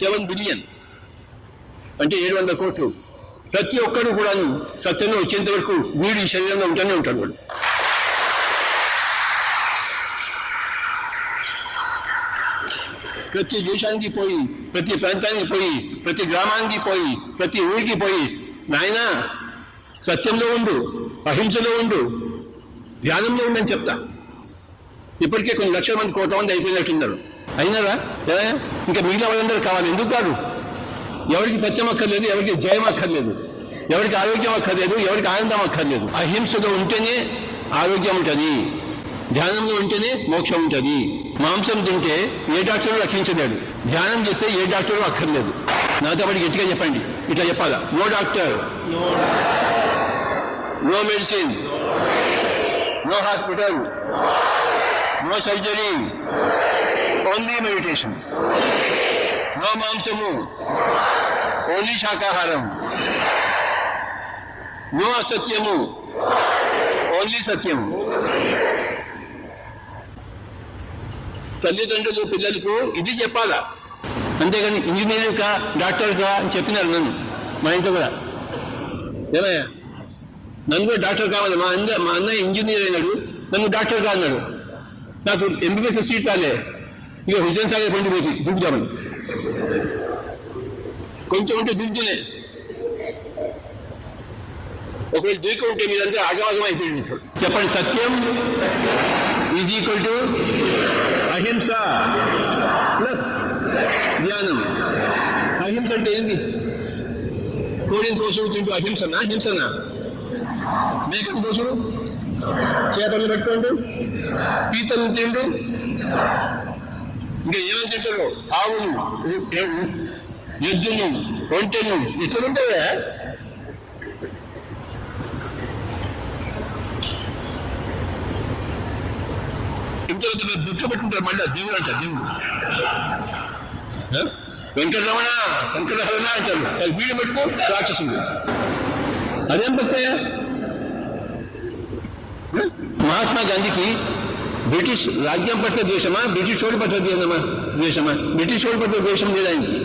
7 billion అంటే 700 కోట్లు. ప్రతి ఒక్కరు కూడా సత్యంలో వచ్చేంత వరకు వీడు ఈ శరీరంలో ఉంటూనే ఉంటాడు. వాడు ప్రతి దేశానికి పోయి, ప్రతి ప్రాంతానికి పోయి, ప్రతి గ్రామానికి పోయి, ప్రతి ఊరికి పోయి, నాయన సత్యంలో ఉండు, అహింసలో ఉండు, ధ్యానంలో ఉండని చెప్తా. ఇప్పటికే కొన్ని లక్షల మంది, కోట్ల మంది అయిపోయినట్టున్నారు. అయినారా? ఇంకా మిగిలిన వాళ్ళందరూ కావాలి. ఎందుకు కాదు? ఎవరికి సత్యం అక్కర్లేదు, ఎవరికి జయం అక్కర్లేదు, ఎవరికి ఆరోగ్యం అక్కర్లేదు, ఎవరికి ఆనందం అక్కర్లేదు. అహింసలో ఉంటేనే ఆరోగ్యం ఉంటుంది, ధ్యానంలో ఉంటేనే మోక్షం ఉంటుంది. మాంసం తింటే ఏ డాక్టరు రక్షించలేడు, ధ్యానం చేస్తే ఏ డాక్టరు అక్కర్లేదు. నాతో పాటు గట్టిగా చెప్పండి, ఇట్లా చెప్పాలా? No doctor, no medicine, no hospital, no surgery, only meditation. No మాంసము, ఓన్లీ శాకాహారం. నో అసత్యము, ఓన్లీ సత్యము. తల్లిదండ్రులు పిల్లలకు ఇది చెప్పాలా, అంతేగాని ఇంజనీర్ కా డాక్టర్ కా అని చెప్పినారు నన్ను. మా ఇంట్లో కూడా ఏమయ్యా, నన్ను కూడా డాక్టర్ కావాలి. మా అన్నయ్య ఇంజనీర్ అయినాడు, నన్ను డాక్టర్ కా అన్నాడు. నాకు ఎంబీబీఎస్ సీట్ రాలే. ఇక హుసేన్ సాగర్ పండి పోయి దూకుదామని కొంచెం ఉంటే దిగుతులే. ఒకవేళ దూకి ఉంటే మీరంతా ఆగవాగం అయిపోయింది. చెప్పండి, సత్యం ఈజ్ ఈక్వల్ టు అహింస ప్లస్ ధ్యానం. అహింస అంటే ఏంది? కోడిని కోసుడు తింటూ అహింసనా? హింసనా? మేకను కోసుడు, చేపలు పెట్టుకోండు, పీతలు తిండు, ఇంకా ఏమని తింటారు? ఆవులు, ఎద్దులు, ఒంటెలు, ఇట్లుంటాయా? ఇంతలో దుఃఖ పెట్టుకుంటారు. మళ్ళీ దేవుడు అంట, దేవుడు వెంకటరమణ, శంకరహరణ అంటారు. వీడు పెట్టుకో రాక్షసుడు. అదేం భక్తయ్యా? మహాత్మా గాంధీకి బ్రిటిష్ రాజ్యం పట్ల ద్వేషమా, బ్రిటిష్ వాడి పట్ల ద్వేషమా? బ్రిటిష్ వాడి పట్ల ద్వేషం లేదు ఆయనకి.